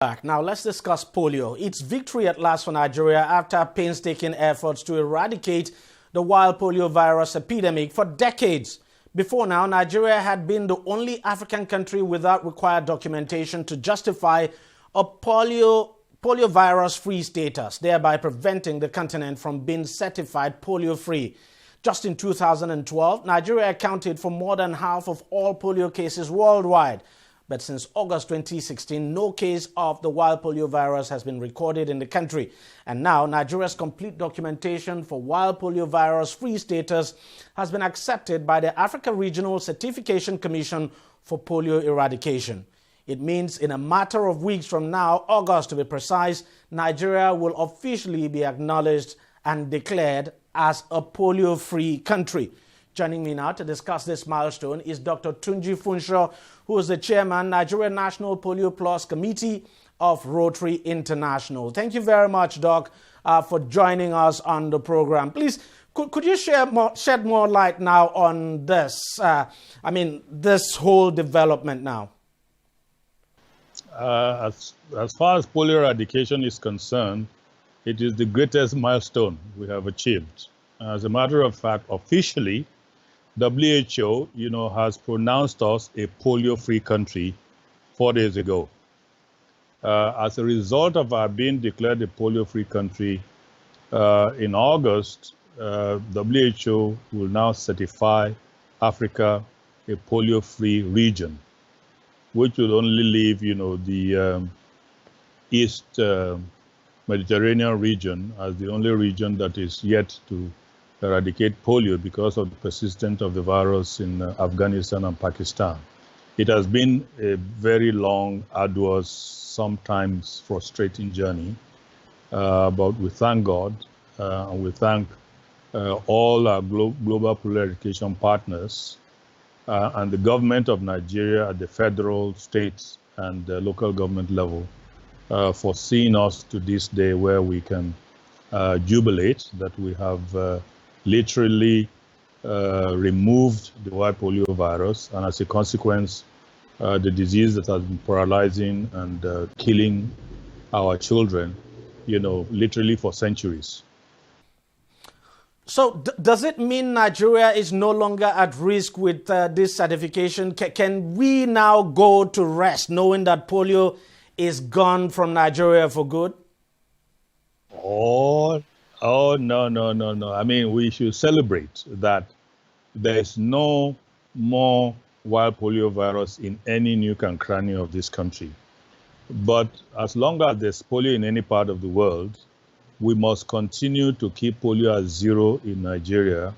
Back. Now let's discuss polio. It's victory at last for Nigeria after painstaking efforts to eradicate the wild polio virus epidemic for decades. Before now, Nigeria had been the only African country without required documentation to justify a polio virus-free status, thereby preventing the continent from being certified polio-free. Just in 2012, Nigeria accounted for more than half of all polio cases worldwide. But since August 2016, no case of the wild polio virus has been recorded in the country. And now, Nigeria's complete documentation for wild polio virus-free status has been accepted by the Africa Regional Certification Commission for Polio Eradication. It means in a matter of weeks from now, August to be precise, Nigeria will officially be acknowledged and declared as a polio-free country. Joining me now to discuss this milestone is Dr. Tunji Funsho, who is the chairman, Nigeria National Polio Plus Committee of Rotary International. Thank you very much, Doc, for joining us on the program. Please, could you shed more light now on this, this whole development now? As far as polio eradication is concerned, it is the greatest milestone we have achieved. As a matter of fact, officially, WHO, has pronounced us a polio-free country 4 days ago. As a result of our being declared a polio-free country in August, WHO will now certify Africa a polio-free region, which will only leave, the East Mediterranean region as the only region that is yet to eradicate polio because of the persistence of the virus in Afghanistan and Pakistan. It has been a very long, arduous, sometimes frustrating journey, but we thank God and we thank all our global polio eradication partners and the government of Nigeria at the federal, state, and local government level for seeing us to this day where we can jubilate that we have literally removed the wild polio virus, and as a consequence, the disease that has been paralyzing and killing our children, literally for centuries. So does it mean Nigeria is no longer at risk with this certification? Can we now go to rest knowing that polio is gone from Nigeria for good? Oh, no. I mean, we should celebrate that there's no more wild polio virus in any nook and cranny of this country. But as long as there's polio in any part of the world, we must continue to keep polio at zero in Nigeria,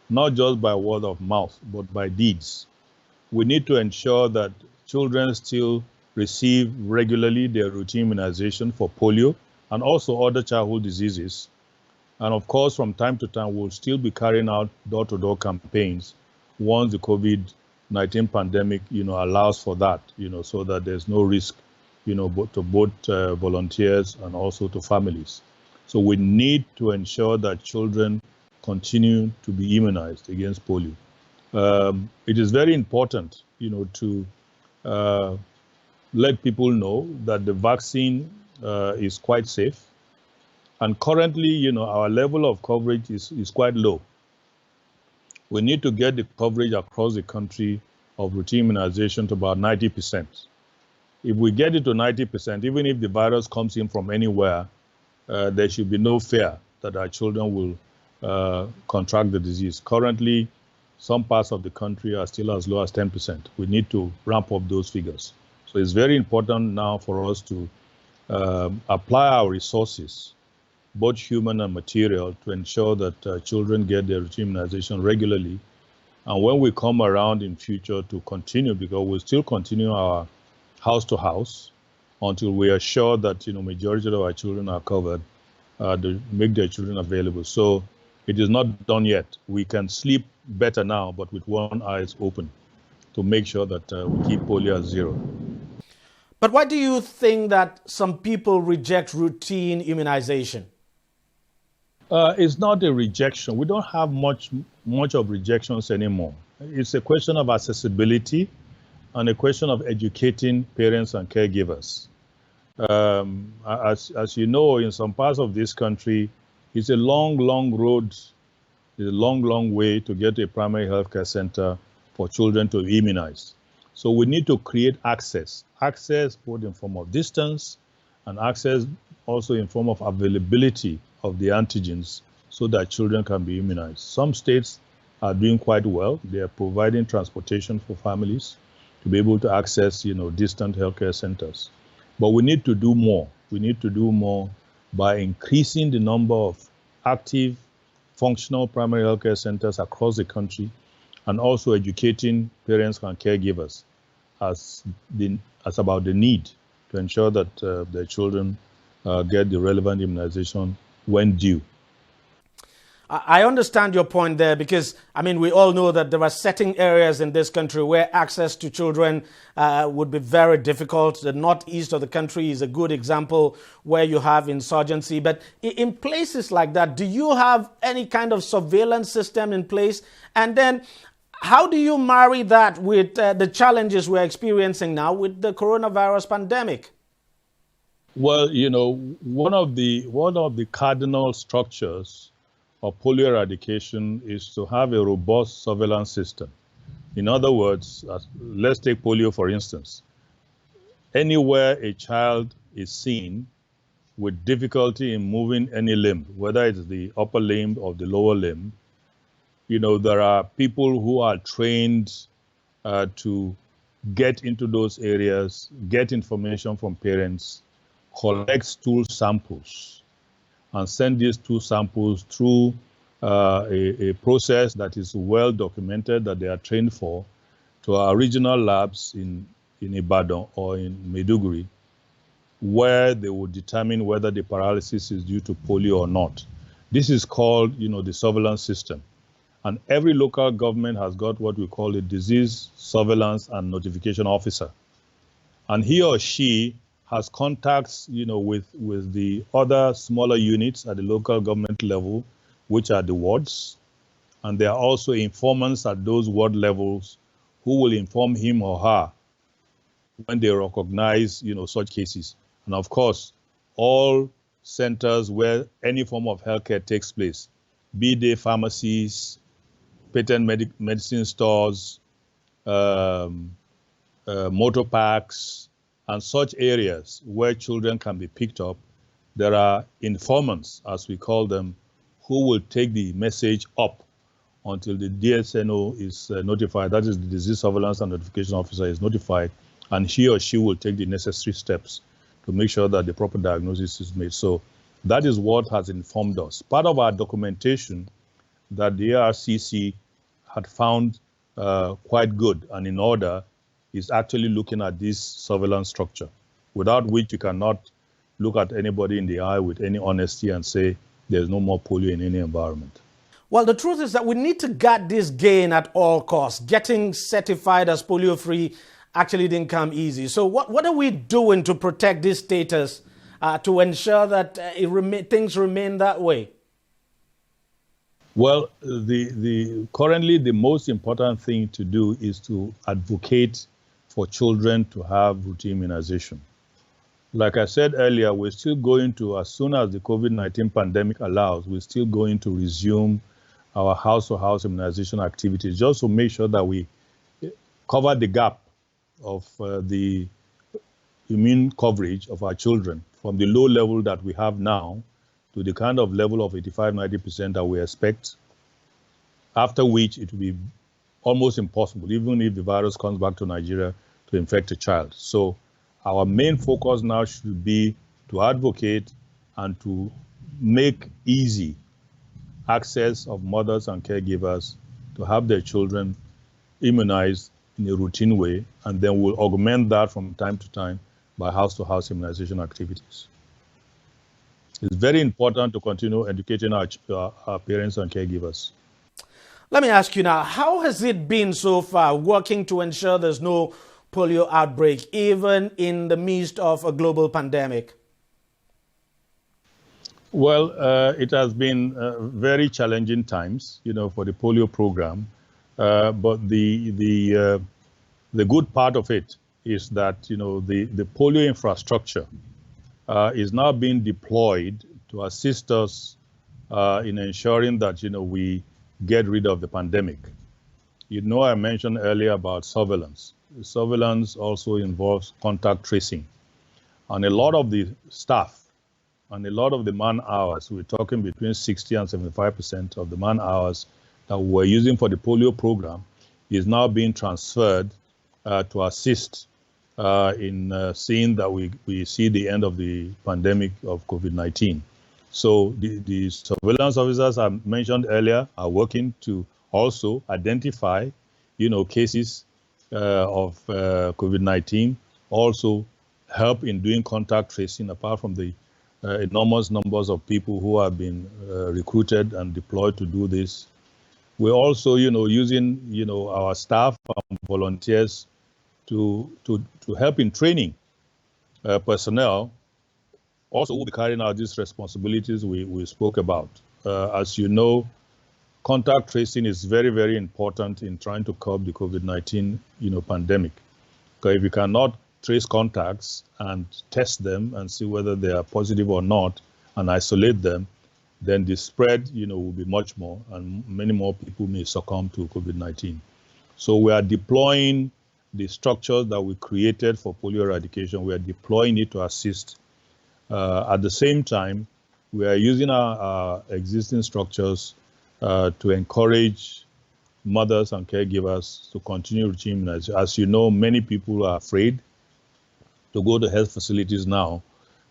not just by word of mouth, but by deeds. We need to ensure that children still receive regularly their routine immunization for polio and also other childhood diseases. And of course, from time to time, we'll still be carrying out door-to-door campaigns once the COVID-19 pandemic, allows for that, so that there's no risk, to both volunteers and also to families. So we need to ensure that children continue to be immunized against polio. It is very important, to let people know that the vaccine is quite safe. And currently, our level of coverage is quite low. We need to get the coverage across the country of routine immunization to about 90%. If we get it to 90%, even if the virus comes in from anywhere, there should be no fear that our children will contract the disease. Currently, some parts of the country are still as low as 10%. We need to ramp up those figures. So it's very important now for us to apply our resources, both human and material, to ensure that children get their routine immunization regularly. And when we come around in future to continue, because we'll still continue our house to house until we are sure that majority of our children are covered, to make their children available. So it is not done yet. We can sleep better now, but with one eye open to make sure that we keep polio at zero. But why do you think that some people reject routine immunization? It's not a rejection. We don't have much of rejections anymore. It's a question of accessibility and a question of educating parents and caregivers. As you know, in some parts of this country, it's a long road, it's a long way to get to a primary healthcare center for children to immunize. So we need to create access both in form of distance and access also in form of availability of the antigens so that children can be immunized. Some states are doing quite well. They are providing transportation for families to be able to access, distant healthcare centers. But we need to do more. We need to do more by increasing the number of active, functional primary healthcare centers across the country, and also educating parents and caregivers as about the need to ensure that their children get the relevant immunization when due. I understand your point there because, we all know that there are certain areas in this country where access to children would be very difficult. The northeast of the country is a good example where you have insurgency. But in places like that, do you have any kind of surveillance system in place? And then how do you marry that with the challenges we're experiencing now with the coronavirus pandemic? Well, one of the cardinal structures of polio eradication is to have a robust surveillance system. In other words, let's take polio for instance. Anywhere a child is seen with difficulty in moving any limb, whether it's the upper limb or the lower limb, there are people who are trained to get into those areas, get information from parents, collect stool samples, and send these stool samples through a process that is well documented, that they are trained for, to our regional labs in Ibadan or in Maiduguri, where they will determine whether the paralysis is due to polio or not. This is called, the surveillance system. And every local government has got what we call a disease surveillance and notification officer. And he or she has contacts, with the other smaller units at the local government level, which are the wards. And there are also informants at those ward levels who will inform him or her when they recognize, such cases. And of course, all centers where any form of healthcare takes place, be they pharmacies, patent medicine stores, motor parks, and such areas where children can be picked up, there are informants, as we call them, who will take the message up until the DSNO is notified. That is, the Disease Surveillance and Notification Officer is notified, and he or she will take the necessary steps to make sure that the proper diagnosis is made. So that is what has informed us. Part of our documentation that the ARCC had found quite good and in order is actually looking at this surveillance structure, without which you cannot look at anybody in the eye with any honesty and say there's no more polio in any environment. Well, the truth is that we need to guard this gain at all costs. Getting certified as polio-free actually didn't come easy. So what are we doing to protect this status to ensure that things remain that way? Well, currently the most important thing to do is to advocate for children to have routine immunization. Like I said earlier, we're still going to, as soon as the COVID-19 pandemic allows, we're still going to resume our house-to-house immunization activities just to make sure that we cover the gap of the immune coverage of our children from the low level that we have now to the kind of level of 85-90% that we expect, after which it will be almost impossible, even if the virus comes back to Nigeria, to infect a child. So our main focus now should be to advocate and to make easy access of mothers and caregivers to have their children immunized in a routine way, and then we'll augment that from time to time by house-to-house immunization activities. It's very important to continue educating our parents and caregivers. Let me ask you now, how has it been so far working to ensure there's no polio outbreak, even in the midst of a global pandemic? Well, it has been very challenging times, for the polio program. But the good part of it is that, the polio infrastructure is now being deployed to assist us in ensuring that, we get rid of the pandemic. I mentioned earlier about surveillance. Surveillance also involves contact tracing. And a lot of the staff and a lot of the man hours, we're talking between 60 and 75% of the man hours that we're using for the polio program is now being transferred to assist in seeing that we see the end of the pandemic of COVID-19. So the surveillance officers I mentioned earlier are working to also identify, cases of COVID-19, also help in doing contact tracing, apart from the enormous numbers of people who have been recruited and deployed to do this. We're also, using, our staff and volunteers to help in training personnel. Also, we'll be carrying out these responsibilities we spoke about. As you know, contact tracing is very, very important in trying to curb the COVID-19, pandemic. Because if you cannot trace contacts and test them and see whether they are positive or not and isolate them, then the spread, will be much more, and many more people may succumb to COVID-19. So we are deploying the structures that we created for polio eradication. We are deploying it to assist. At the same time, we are using our existing structures to encourage mothers and caregivers to continue routine immunization. As you know, many people are afraid to go to health facilities now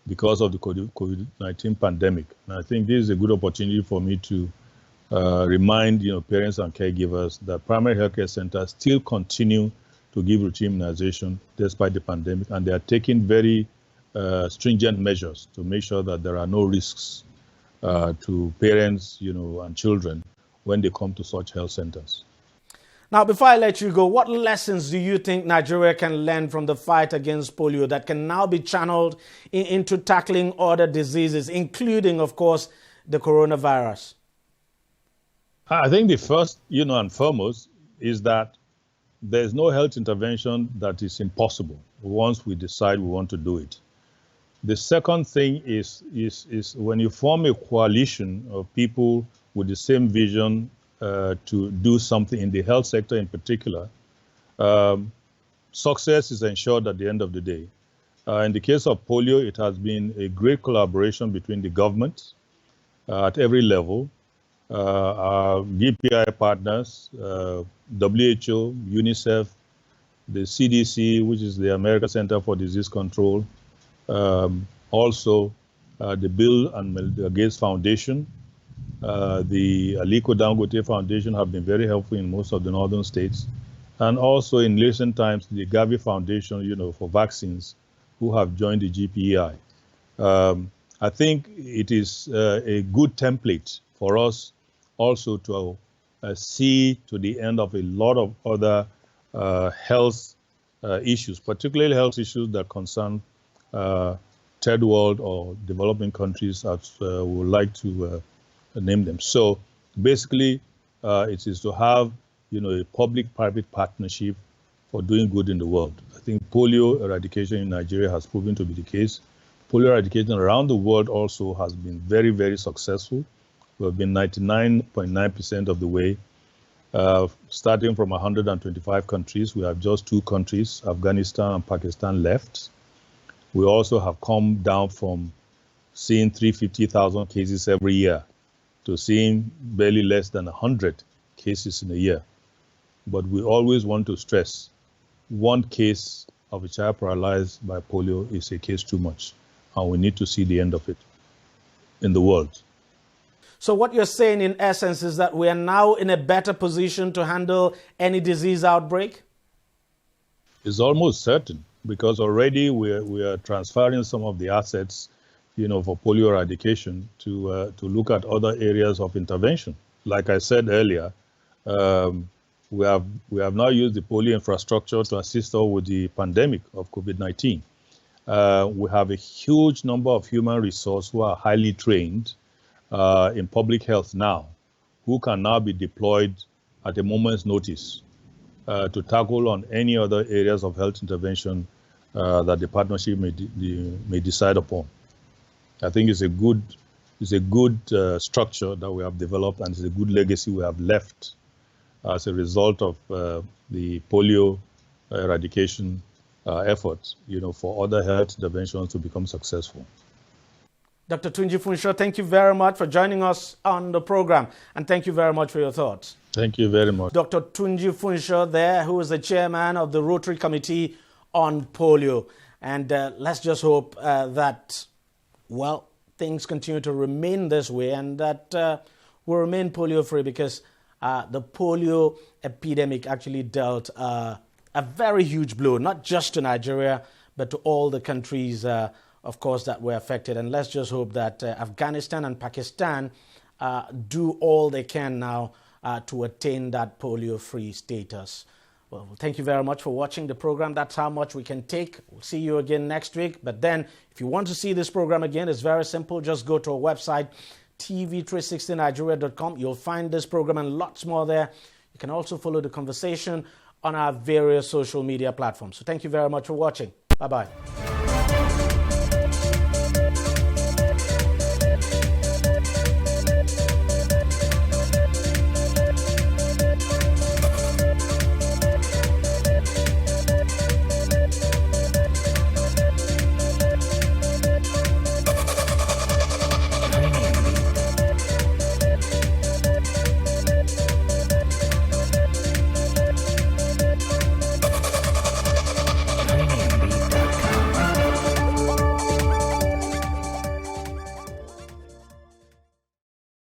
because of the COVID-19 pandemic. And I think this is a good opportunity for me to remind parents and caregivers that primary healthcare centers still continue to give routine immunization despite the pandemic, and they are taking very stringent measures to make sure that there are no risks to parents, and children when they come to such health centers. Now, before I let you go, what lessons do you think Nigeria can learn from the fight against polio that can now be channeled into tackling other diseases, including, of course, the coronavirus? I think the first, and foremost, is that there's no health intervention that is impossible once we decide we want to do it. The second thing is when you form a coalition of people with the same vision to do something in the health sector in particular, success is ensured at the end of the day. In the case of polio, it has been a great collaboration between the government at every level, our DPI partners, WHO, UNICEF, the CDC, which is the American Center for Disease Control, also the Bill and Melinda Gates Foundation, the Aliko Dangote Foundation have been very helpful in most of the northern states, and also in recent times the Gavi Foundation, for vaccines, who have joined the GPEI. I think it is a good template for us also to see to the end of a lot of other health issues, particularly health issues that concern third world or developing countries, as we would like to name them. So basically, it is to have a public-private partnership for doing good in the world. I think polio eradication in Nigeria has proven to be the case. Polio eradication around the world also has been very, very successful. We have been 99.9% of the way. Starting from 125 countries, we have just 2 countries, Afghanistan and Pakistan, left. We also have come down from seeing 350,000 cases every year to seeing barely less than 100 cases in a year. But we always want to stress, one case of a child paralyzed by polio is a case too much, and we need to see the end of it in the world. So what you're saying in essence is that we are now in a better position to handle any disease outbreak? It's almost certain, because already we are transferring some of the assets, for polio eradication to look at other areas of intervention. Like I said earlier, we have now used the polio infrastructure to assist us with the pandemic of COVID-19. We have a huge number of human resources who are highly trained in public health now, who can now be deployed at a moment's notice to tackle on any other areas of health intervention that the partnership may decide upon. I think it's a good structure that we have developed, and it's a good legacy we have left as a result of the polio eradication efforts, for other health interventions to become successful. Dr. Tunji Funsho, thank you very much for joining us on the program, and thank you very much for your thoughts. Thank you very much. Dr. Tunji Funsho there, who is the chairman of the Rotary Committee on Polio. And let's just hope that, things continue to remain this way and that we'll remain polio-free, because the polio epidemic actually dealt a very huge blow, not just to Nigeria, but to all the countries, of course, that were affected. And let's just hope that Afghanistan and Pakistan do all they can now to attain that polio-free status. Well, thank you very much for watching the program. That's how much we can take. We'll see you again next week. But then, if you want to see this program again, it's very simple. Just go to our website, TV360Nigeria.com. You'll find this program and lots more there. You can also follow the conversation on our various social media platforms. So thank you very much for watching. Bye-bye.